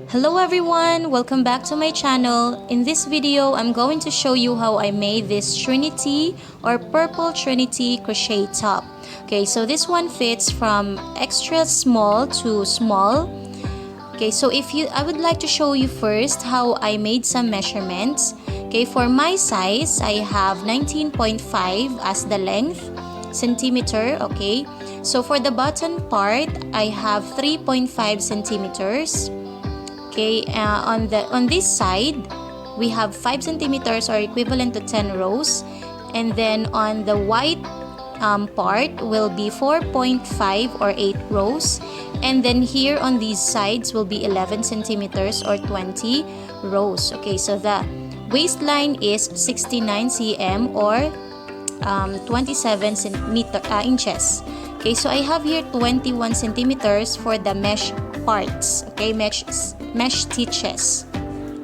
Hello everyone! Welcome back to my channel. In this video, I'm going to show you how I made this Trinity or Purple Trinity crochet top. Okay, so this one fits from extra small to small. Okay, so I would like to show you first how I made some measurements. Okay, for my size, I have 19.5 as the length centimeter. Okay, so for the bottom part, I have 3.5 centimeters. Okay, on this side, we have 5 centimeters or equivalent to 10 rows. And then on the white part will be 4.5 or 8 rows. And then here on these sides will be 11 centimeters or 20 rows. Okay, so the waistline is 69 cm or 27 inches. Okay, so I have here 21 centimeters for the mesh parts. Okay, mesh stitches.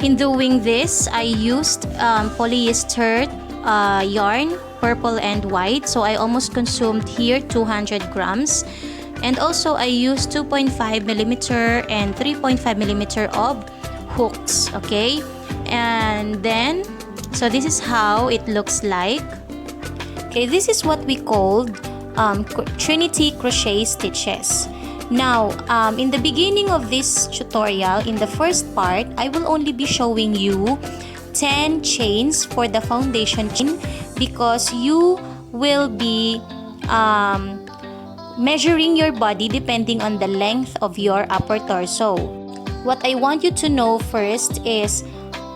In doing this, I used polyester yarn, purple and white. So I almost consumed here 200 grams. And also I used 2.5 millimeter and 3.5 millimeter of hooks. Okay, and then so this is how it looks like. Okay, this is what we called Trinity crochet stitches. Now, in the beginning of this tutorial, in the first part, I will only be showing you 10 chains for the foundation chain because you will be measuring your body depending on the length of your upper torso. What I want you to know first is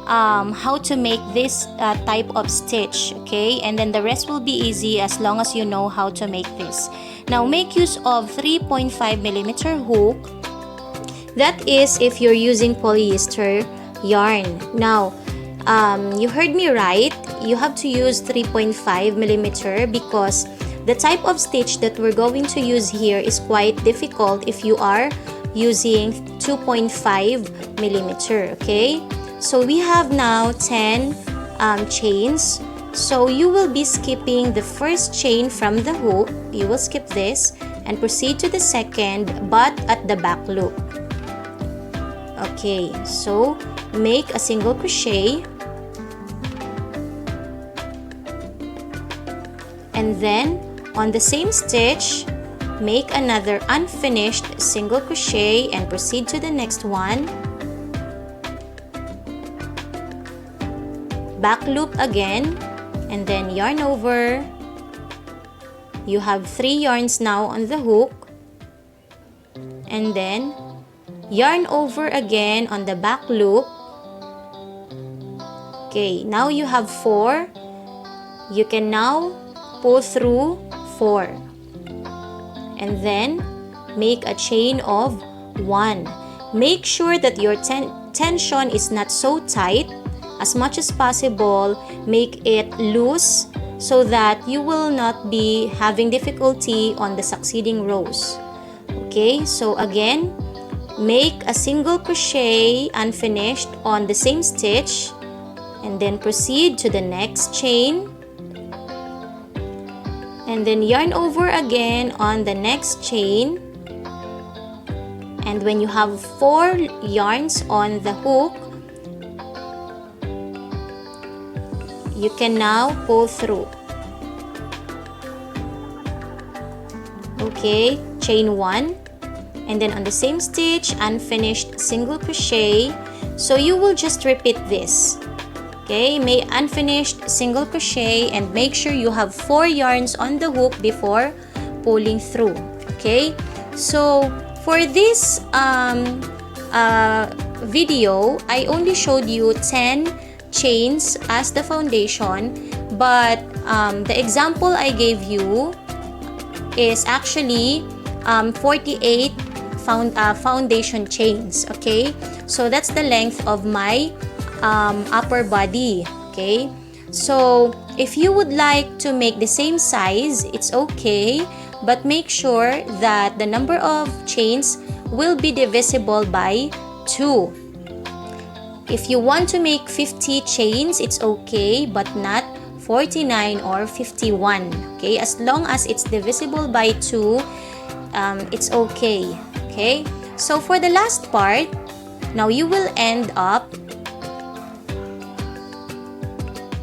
how to make this type of stitch, okay? And then the rest will be easy as long as you know how to make this. Now, make use of 3.5 millimeter hook. That is if you're using polyester yarn. Now, you heard me right. You have to use 3.5 millimeter because the type of stitch that we're going to use here is quite difficult if you are using 2.5 millimeter, okay? So we have now 10 chains. So you will be skipping the first chain from the hook. You will skip this and proceed to the second, but at the back loop. Okay, so make a single crochet. And then on the same stitch, make another unfinished single crochet and proceed to the next one. Back loop again, and then yarn over. You have 3 yarns now on the hook, and then yarn over again on the back loop. Okay, now you have 4. You can now pull through 4 and then make a chain of 1. Make sure that your tension is not so tight. As much as possible, make it loose so that you will not be having difficulty on the succeeding rows. Okay, so again, make a single crochet unfinished on the same stitch and then proceed to the next chain. And then yarn over again on the next chain. And when you have 4 yarns on the hook, you can now pull through. Okay, chain 1, and then on the same stitch, unfinished single crochet. So you will just repeat this. Okay, make unfinished single crochet and make sure you have 4 yarns on the hook before pulling through. Okay, so for this video, I only showed you 10 chains as the foundation, but the example I gave you is actually 48 foundation chains. Okay, so that's the length of my upper body. Okay, so if you would like to make the same size, it's okay, but make sure that the number of chains will be divisible by 2. If you want to make 50 chains, it's okay, but not 49 or 51. Okay, as long as it's divisible by 2, it's okay. Okay, so for the last part, Now you will end up,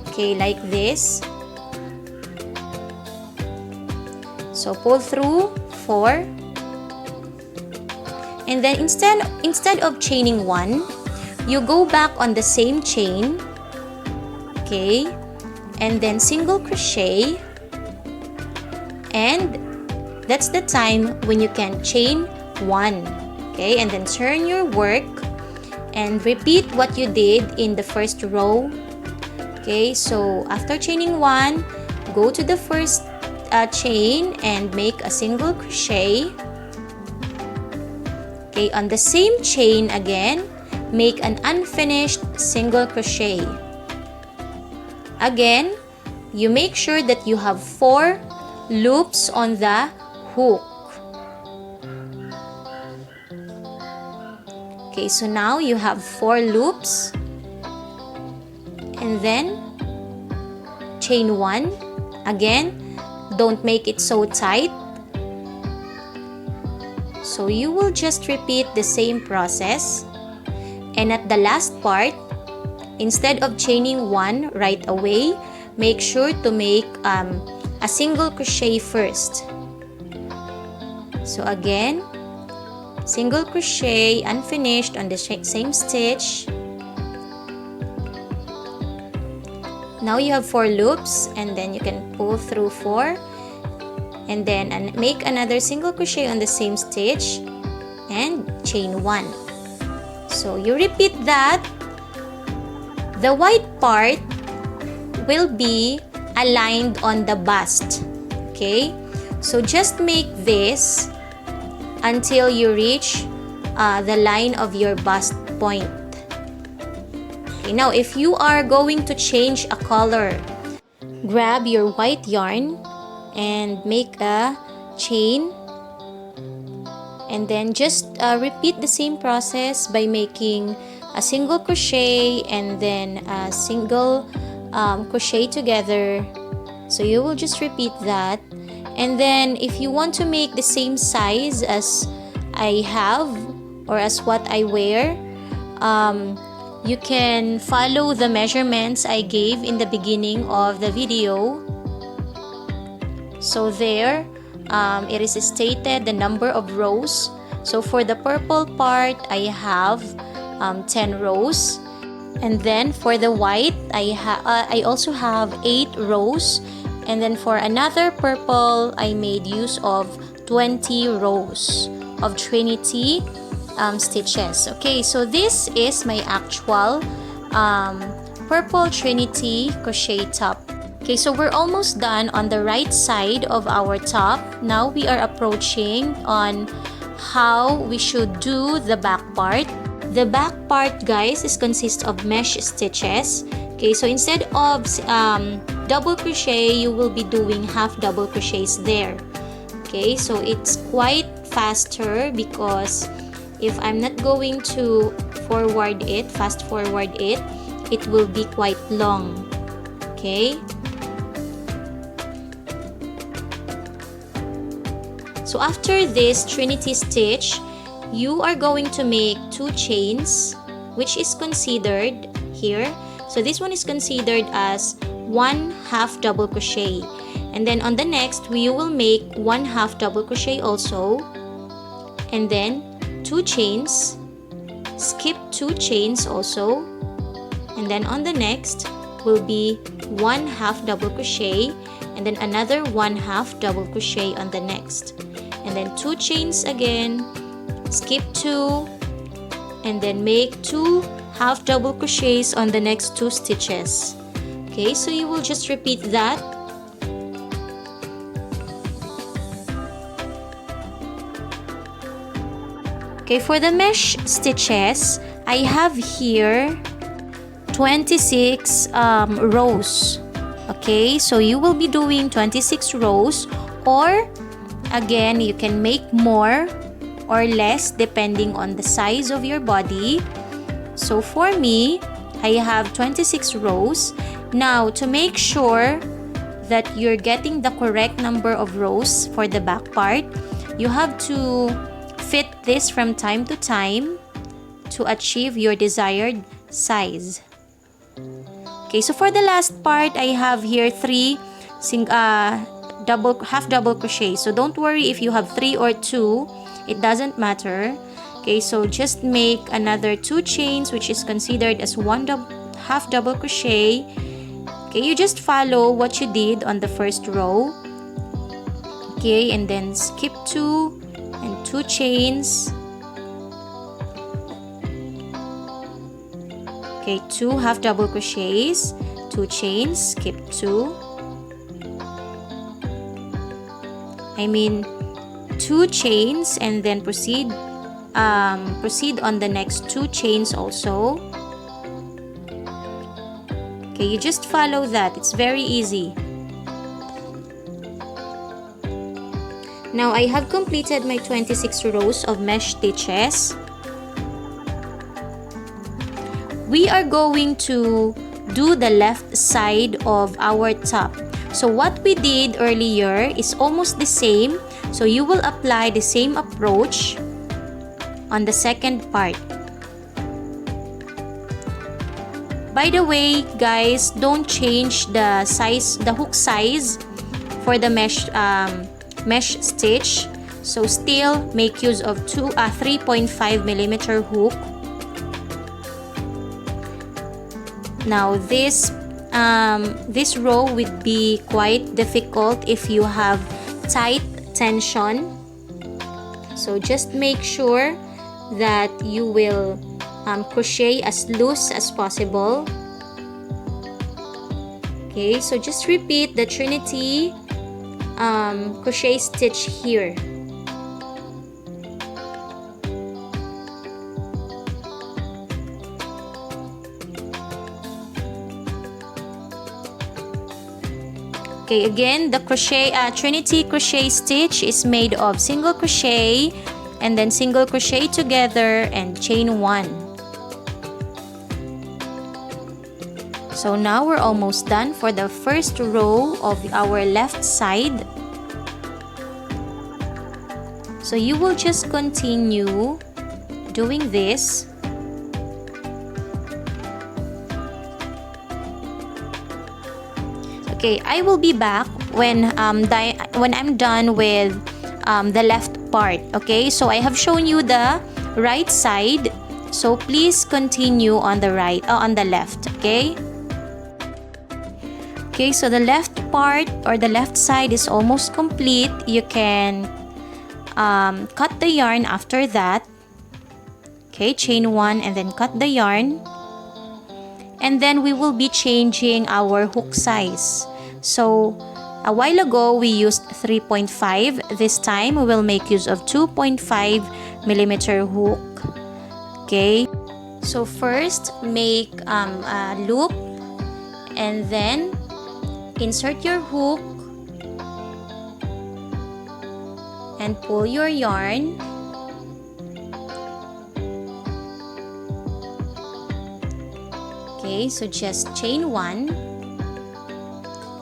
okay, like this. So pull through 4, and then instead of chaining 1, you go back on the same chain, okay, and then single crochet, and that's the time when you can chain 1, okay, and then turn your work and repeat what you did in the first row. Okay, so after chaining 1, go to the first chain and make a single crochet. Okay, on the same chain again, make an unfinished single crochet. Again, you make sure that you have 4 loops on the hook. Okay, so now you have 4 loops, and then chain 1. Again, don't make it so tight. So you will just repeat the same process, and at the last part, instead of chaining 1 right away, make sure to make a single crochet first. So again, single crochet unfinished on the same stitch. Now you have 4 loops, and then you can pull through 4, and then make another single crochet on the same stitch and chain 1. So you repeat that. The white part will be aligned on the bust. Okay, so just make this until you reach the line of your bust point. Okay, now if you are going to change a color, grab your white yarn and make a chain, and then just repeat the same process by making a single crochet and then a single crochet together. So you will just repeat that, and then if you want to make the same size as I have or as what I wear, you can follow the measurements I gave in the beginning of the video. So there, it is stated the number of rows. So for the purple part, I have 10 rows. And then for the white, I also have 8 rows. And then for another purple, I made use of 20 rows of Trinity stitches. Okay, so this is my actual purple Trinity crochet top. Okay, so we're almost done on the right side of our top. Now we are approaching on how we should do the back part. The back part, guys, consists of mesh stitches. Okay, so instead of double crochet, you will be doing half double crochets there. Okay, so it's quite faster because if I'm not going to fast forward it, it will be quite long. Okay. So after this Trinity stitch, you are going to make 2 chains, which is considered here. So this one is considered as 1 half double crochet. And then on the next, you will make 1 half double crochet also. And then 2 chains, skip 2 chains also, and then on the next will be 1 half double crochet, and then another 1 half double crochet on the next, and then 2 chains again, skip 2, and then make 2 half double crochets on the next 2 stitches. Okay, so you will just repeat that. Okay, for the mesh stitches, I have here 26 rows. Okay, so you will be doing 26 rows, or again, you can make more or less depending on the size of your body. So for me, I have 26 rows. Now, to make sure that you're getting the correct number of rows for the back part, you have to fit this from time to time to achieve your desired size. Okay, so for the last part, I have here 3 half double crochet. So don't worry if you have 3 or 2, it doesn't matter. Okay, so just make another 2 chains, which is considered as half double crochet. Okay, you just follow what you did on the first row. Okay, and then skip 2 and 2 chains. Okay, 2 half double crochets, 2 chains, skip 2. 2 chains, and then proceed on the next 2 chains also. Okay, you just follow that. It's very easy. Now I have completed my 26 rows of mesh stitches. We are going to do the left side of our top. So what we did earlier is almost the same. So you will apply the same approach on the second part. By the way, guys, don't change the size, the hook size for the mesh stitch. So still make use of 3.5mm hook. Now this row would be quite difficult if you have tight tension. So just make sure that you will crochet as loose as possible. Okay, so just repeat the Trinity crochet stitch here. Okay, again, the Trinity crochet stitch is made of single crochet and then single crochet together and chain 1. So now we're almost done for the first row of our left side. So you will just continue doing this. Okay, I will be back when I'm done with the left part. Okay, so I have shown you the right side. So please continue on the left. Okay. Okay, so the left part or the left side is almost complete. You can cut the yarn after that. Okay, chain 1 and then cut the yarn. And then we will be changing our hook size. So a while ago we used 3.5. This time we will make use of 2.5mm hook. Okay, so first make a loop and then insert your hook and pull your yarn. Okay, so just chain 1,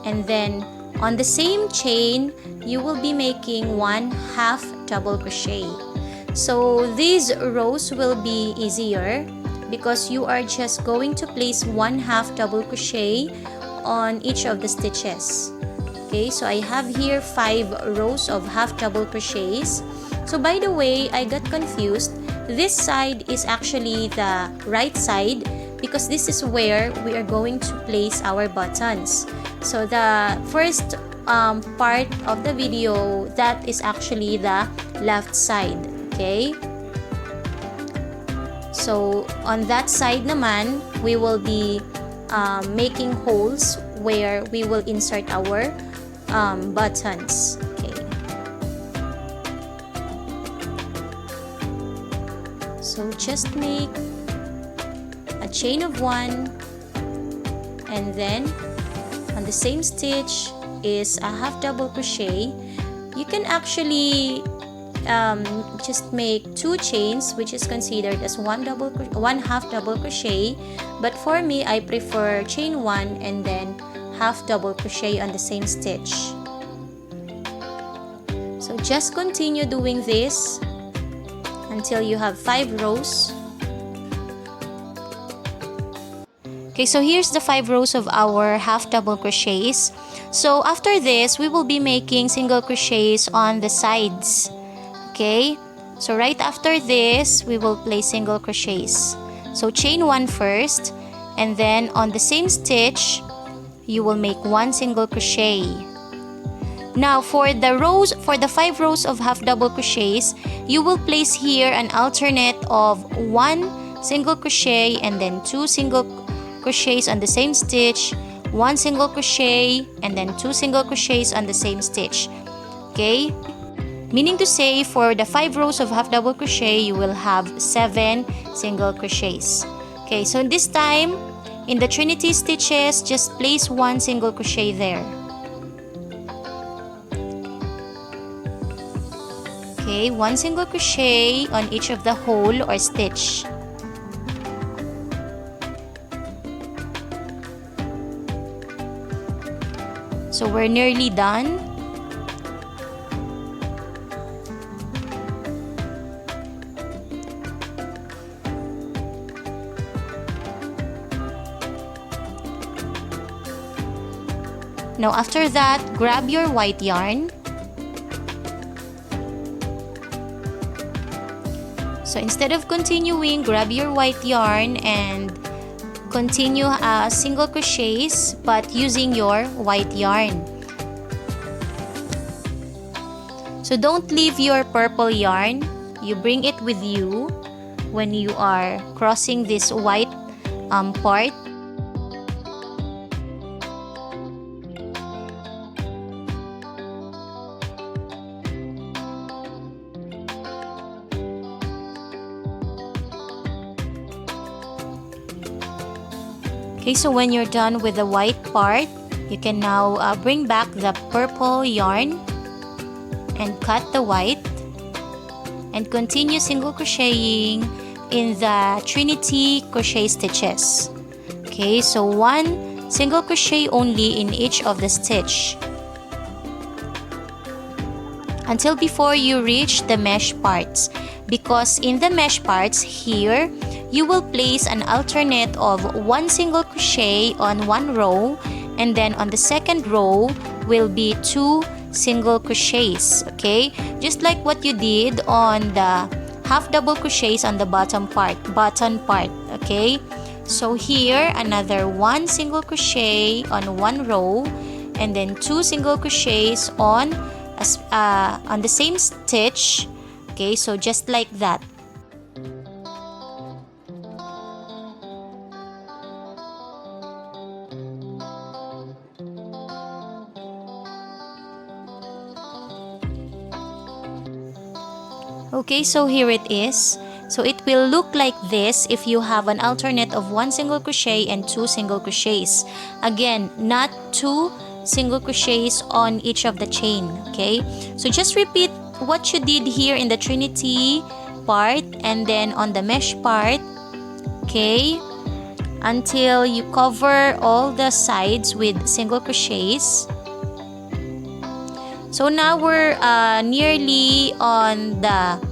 and then on the same chain you will be making 1 half double crochet. So these rows will be easier because you are just going to place 1 half double crochet on each of the stitches. Okay, so I have here 5 rows of half double crochets. So by the way, I got confused. This side is actually the right side because this is where we are going to place our buttons. So the first part of the video, that is actually the left side. Okay, so on that side naman, we will be making holes where we will insert our buttons. Okay, so just make a chain of 1 and then on the same stitch is a half double crochet. You can actually just make 2 chains, which is considered as 1 half double crochet, but for me I prefer chain 1 and then half double crochet on the same stitch. So just continue doing this until you have 5 rows. Okay, so here's the 5 rows of our half double crochets. So after this, we will be making single crochets on the sides. Okay, so right after this, we will place single crochets. So chain 1 first, and then on the same stitch, you will make 1 single crochet. Now for the 5 rows of half double crochets, you will place here an alternate of 1 single crochet and then 2 single crochets on the same stitch, 1 single crochet, and then 2 single crochets on the same stitch. Okay? Meaning to say, for the 5 rows of half double crochet, you will have 7 single crochets. Okay, so this time, in the Trinity stitches, just place 1 single crochet there. Okay, 1 single crochet on each of the hole or stitch. So we're nearly done. Now after that, grab your white yarn. So instead of continuing, grab your white yarn and continue single crochets but using your white yarn. So don't leave your purple yarn. You bring it with you when you are crossing this white part. Okay, so when you're done with the white part, you can now bring back the purple yarn and cut the white and continue single crocheting in the Trinity crochet stitches. Okay, so 1 single crochet only in each of the stitch until before you reach the mesh parts, because in the mesh parts here, you will place an alternate of 1 single crochet on 1 row, and then on the second row will be 2 single crochets. Okay, just like what you did on the half double crochets on the bottom part. Okay, so here another 1 single crochet on 1 row, and then 2 single crochets on the same stitch. Okay, so just like that. Okay, so here it is. So it will look like this if you have an alternate of 1 single crochet and 2 single crochets. Again, not 2 single crochets on each of the chain. Okay, so just repeat what you did here in the Trinity part and then on the mesh part. Okay, until you cover all the sides with single crochets. So now we're nearly on the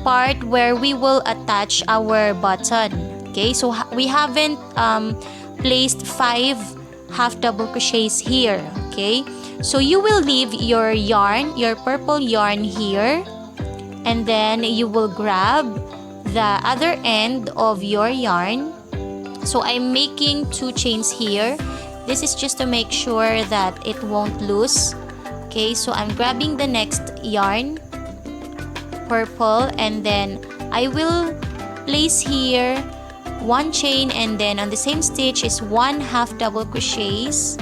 part where we will attach our button. Okay, so we haven't placed 5 half double crochets here. Okay, so you will leave your yarn, your purple yarn here, and then you will grab the other end of your yarn. So I'm making 2 chains here. This is just to make sure that it won't loose. Okay, so I'm grabbing the next yarn, purple, and then I will place here 1 chain, and then on the same stitch is 1 half double crochets,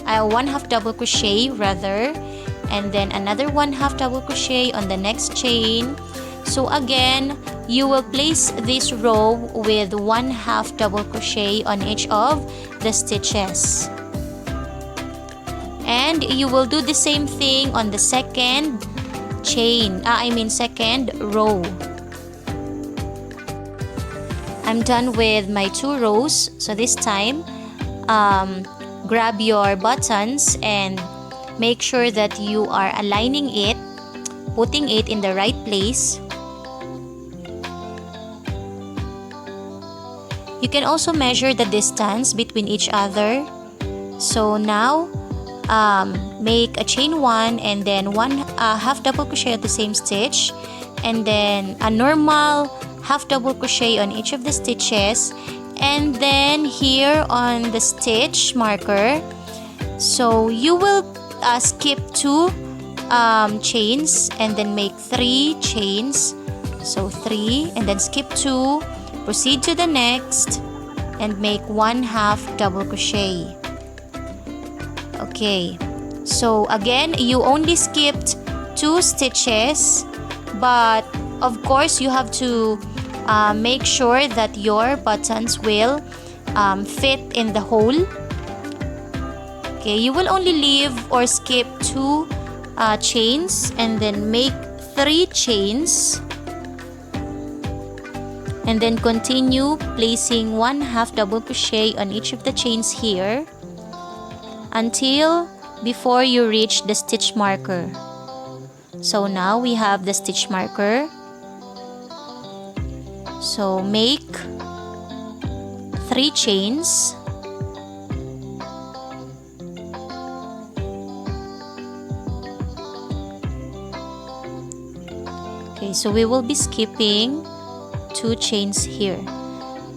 1 half double crochet rather, and then another 1 half double crochet on the next chain. So again, you will place this row with 1 half double crochet on each of the stitches. And you will do the same thing on the second chain, second row. I'm done with my 2 rows. So this time, grab your buttons and make sure that you are aligning it, putting it in the right place. You can also measure the distance between each other. So now, make a chain 1 and then one half double crochet at the same stitch, and then a normal half double crochet on each of the stitches, and then here on the stitch marker, so you will skip 2 chains and then make 3 chains. So 3 and then skip 2, proceed to the next and make 1 half double crochet. Okay, so again, you only skipped 2 stitches, but of course you have to make sure that your buttons will fit in the hole. Okay, you will only leave or skip 2 chains and then make 3 chains, and then continue placing 1 half double crochet on each of the chains here until before you reach the stitch marker. So now we have the stitch marker. So make 3 chains. Okay, so we will be skipping 2 chains here.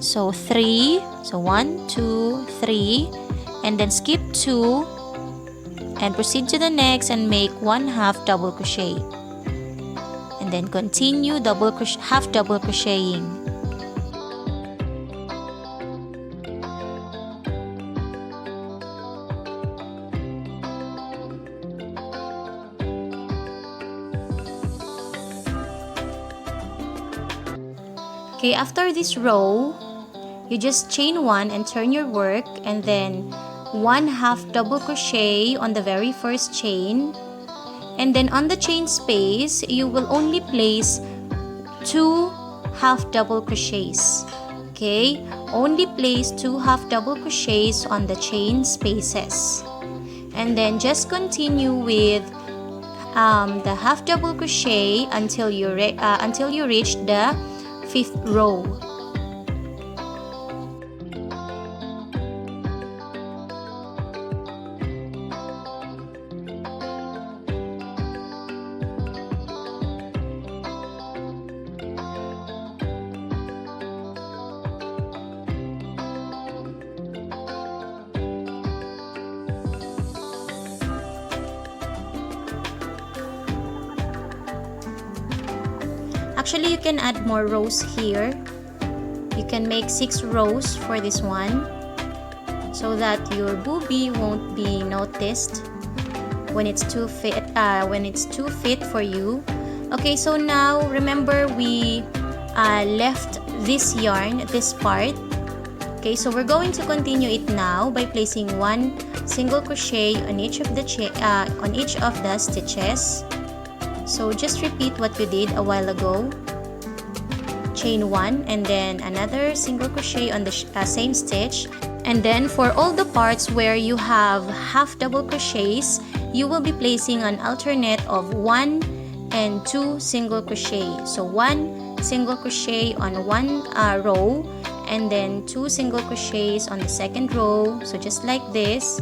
So 3, so 1, 2, 3, and then skip 2 and proceed to the next and make 1 half double crochet, and then continue half double crocheting. Okay, after this row, you just chain 1 and turn your work, and then 1 half double crochet on the very first chain, and then on the chain space you will only place 2 half double crochets. Okay, only place 2 half double crochets on the chain spaces, and then just continue with the half double crochet until you reach the 5th row. Actually, you can add more rows here. You can make 6 rows for this one so that your boobie won't be noticed when it's too fit for you. Okay, so now remember we left this yarn, this part. Okay, so we're going to continue it now by placing 1 single crochet on each of the stitches. So just repeat what you did a while ago. Chain 1 and then another single crochet on the same stitch, and then for all the parts where you have half double crochets, you will be placing an alternate of 1 and 2 single crochet. So 1 single crochet on one row, and then 2 single crochets on the second row. So just like this,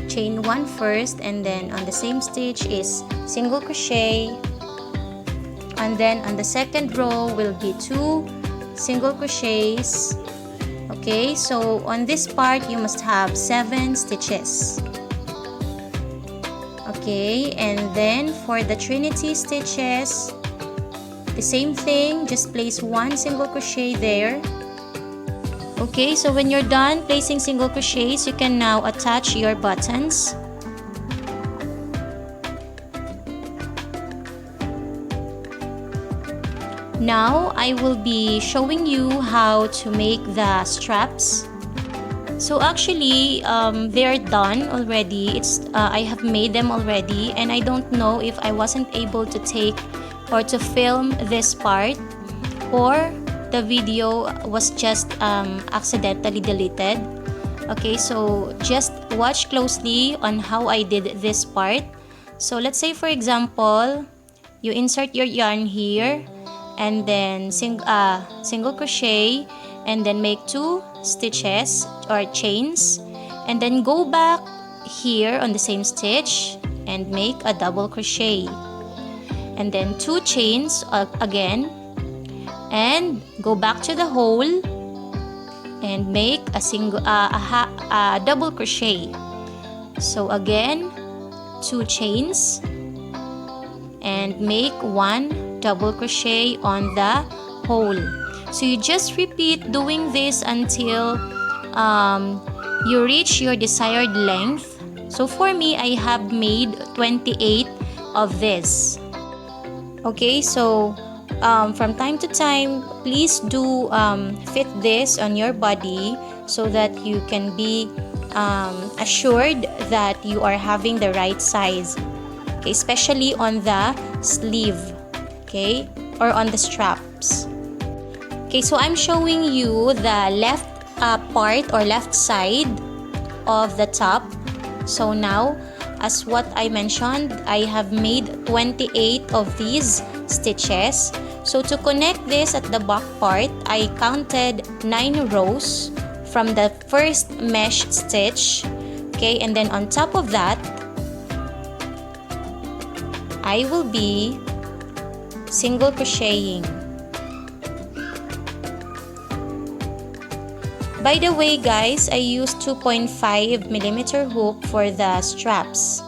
chain 1 first, and then on the same stitch is single crochet, and then on the second row will be 2 single crochets. Okay, so on this part you must have 7 stitches. Okay, and then for the Trinity stitches, the same thing, just place 1 single crochet there. Okay, so when you're done placing single crochets, you can now attach your buttons. Now I will be showing you how to make the straps. So actually they're done already. I have made them already, and I don't know if I wasn't able to take or to film this part, or the video was just accidentally deleted. Okay, so just watch closely on how I did this part. So let's say for example, you insert your yarn here, and then single crochet, and then make 2 stitches or chains, and then go back here on the same stitch and make a double crochet, and then 2 chains again, and go back to the hole and make a double crochet. So again, 2 chains and make 1 double crochet on the hole. So you just repeat doing this until you reach your desired length. So for me, I have made 28 of this. Okay, so from time to time, please do fit this on your body so that you can be assured that you are having the right size. Okay, especially on the sleeve, okay, or on the straps. Okay, so I'm showing you the left part or left side of the top. So now, as what I mentioned, I have made 28 of these stitches. So to connect this at the back part, I counted 9 rows from the first mesh stitch. Okay, and then on top of that, I will be single crocheting. By the way guys, I used 2.5mm hook for the straps.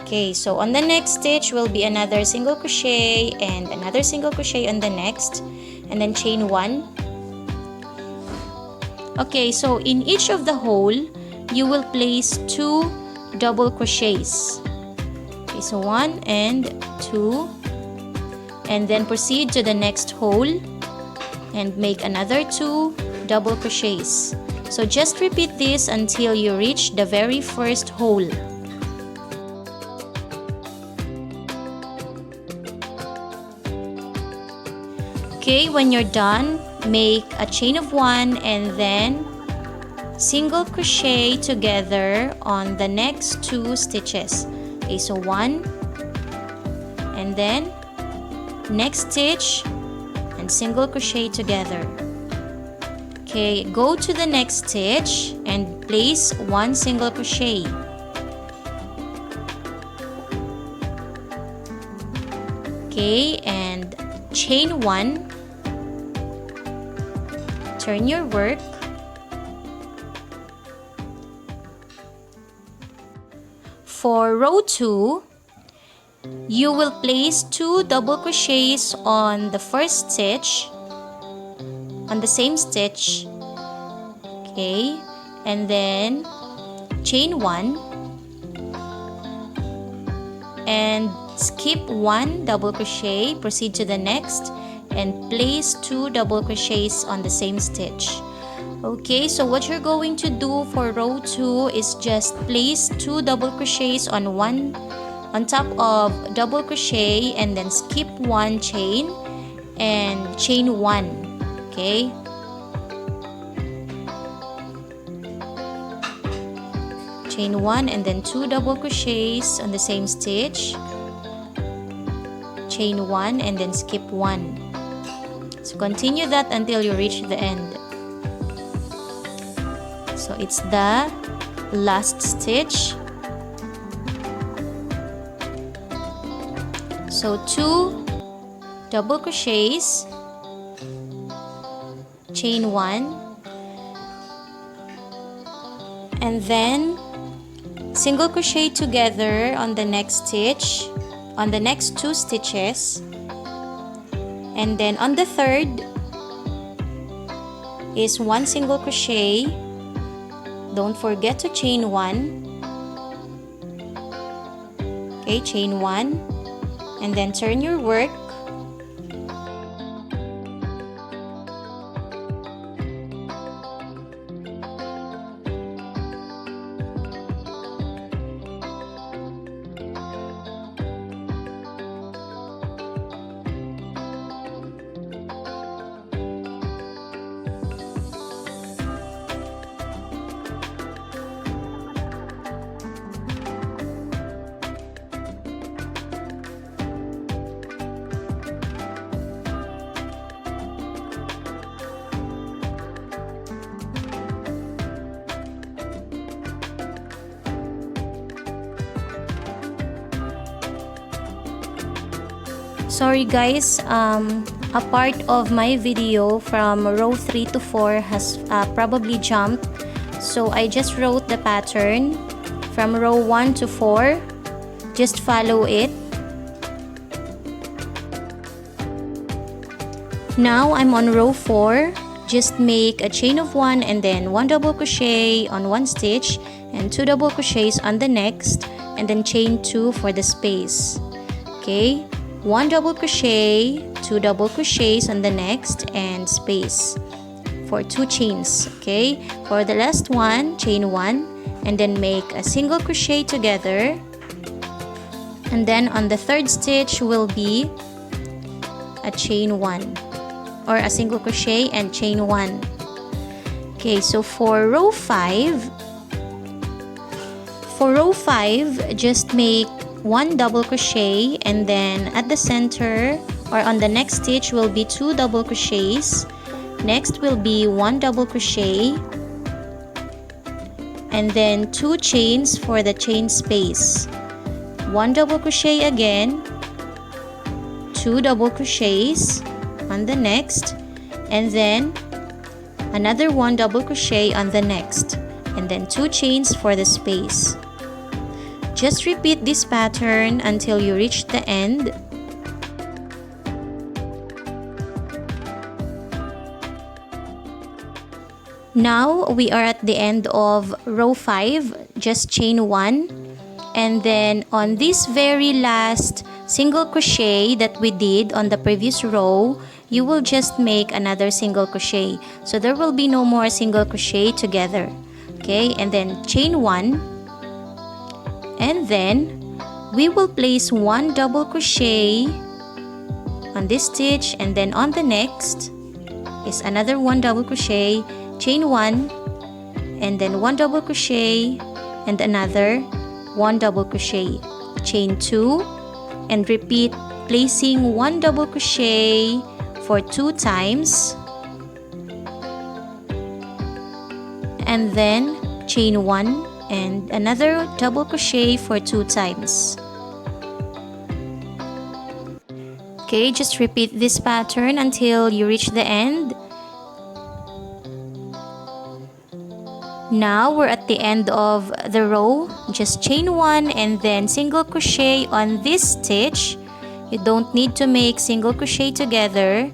Okay, so on the next stitch will be another single crochet and another single crochet on the next, and then chain 1. Okay, so in each of the hole, you will place 2 double crochets. Okay, so 1 and 2, and then proceed to the next hole and make another 2 double crochets. So just repeat this until you reach the very first hole. Okay, when you're done, make a chain of 1 and then single crochet together on the next 2 stitches. Okay, so 1 and then next stitch and single crochet together. Okay, go to the next stitch and place 1 single crochet. Okay, and chain 1. Turn your work. For row 2, you will place 2 double crochets on the first stitch, on the same stitch. Okay, and then chain 1 and skip 1 double crochet, proceed to the next and place 2 double crochets on the same stitch. Okay, so what you're going to do for row 2 is just place 2 double crochets on top of double crochet and then skip 1 chain and chain 1. Okay, chain 1 and then 2 double crochets on the same stitch, chain 1 and then skip 1. So continue that until you reach the end. So it's the last stitch. So 2 double crochets, chain 1, and then single crochet together on the next stitch, on the next 2 stitches, and then on the third is 1 single crochet. Don't forget to chain 1. Okay, chain 1 and then turn your work. sorry guys, a part of my video from row 3 to 4 has probably jumped. So I just wrote the pattern from row 1 to 4. Just follow it. Now I'm on row 4. Just make a chain of 1 and then 1 double crochet on one stitch and 2 double crochets on the next, and then chain 2 for the space. Okay, 1 double crochet, 2 double crochets on the next, and space for 2 chains. Okay, for the last one, chain 1 and then make a single crochet together, and then on the third stitch will be a chain 1 or a single crochet and chain 1. Okay, so for row 5, just make 1 double crochet, and then at the center or on the next stitch will be 2 double crochets. Next will be 1 double crochet, and then 2 chains for the chain space. 1 double crochet again, 2 double crochets on the next, and then another 1 double crochet on the next, and then 2 chains for the space. Just repeat this pattern until you reach the end. Now we are at the end of row 5. Just chain 1, and then on this very last single crochet that we did on the previous row, you will just make another single crochet. So there will be no more single crochet together. Okay, and then chain 1, and then we will place 1 double crochet on this stitch, and then on the next is another 1 double crochet, chain 1, and then 1 double crochet and another 1 double crochet, chain 2, and repeat, placing 1 double crochet for 2 times, and then chain 1 and another double crochet for 2 times. Okay, just repeat this pattern until you reach the end. Now we're at the end of the row. Just chain 1 and then single crochet on this stitch. You don't need to make single crochet together,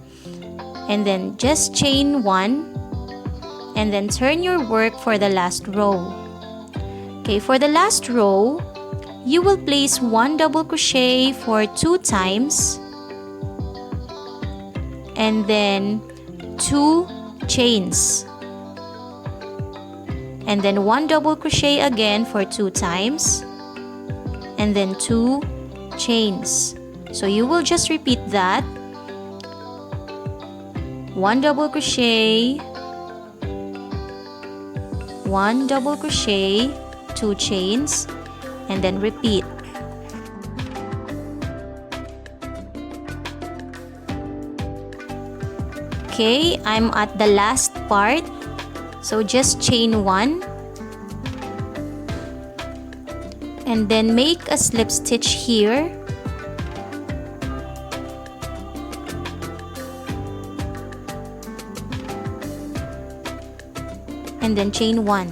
and then just chain 1 and then turn your work for the last row. Okay, for the last row, you will place 1 double crochet for 2 times, and then 2 chains, and then 1 double crochet again for 2 times, and then 2 chains. So you will just repeat that. 1 double crochet, 1 double crochet, 2 chains, and then repeat. Okay, I'm at the last part. So just chain 1 and then make a slip stitch here, and then chain 1.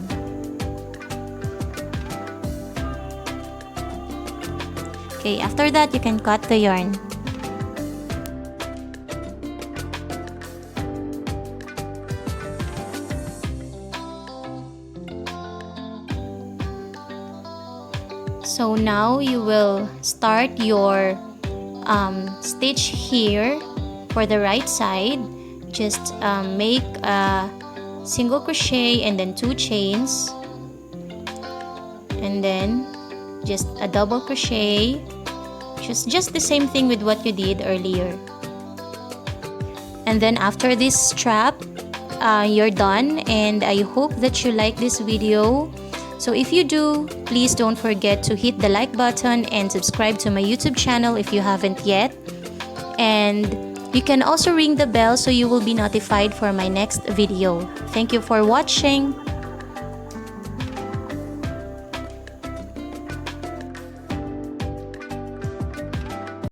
Okay, after that you can cut the yarn. So now you will start your stitch here for the right side. Just make a single crochet and then 2 chains, and then just a double crochet, just the same thing with what you did earlier. And then after this strap, you're done, and I hope that you like this video. So if you do, please don't forget to hit the like button and subscribe to my YouTube channel if you haven't yet. And you can also ring the bell so you will be notified for my next video. Thank you for watching.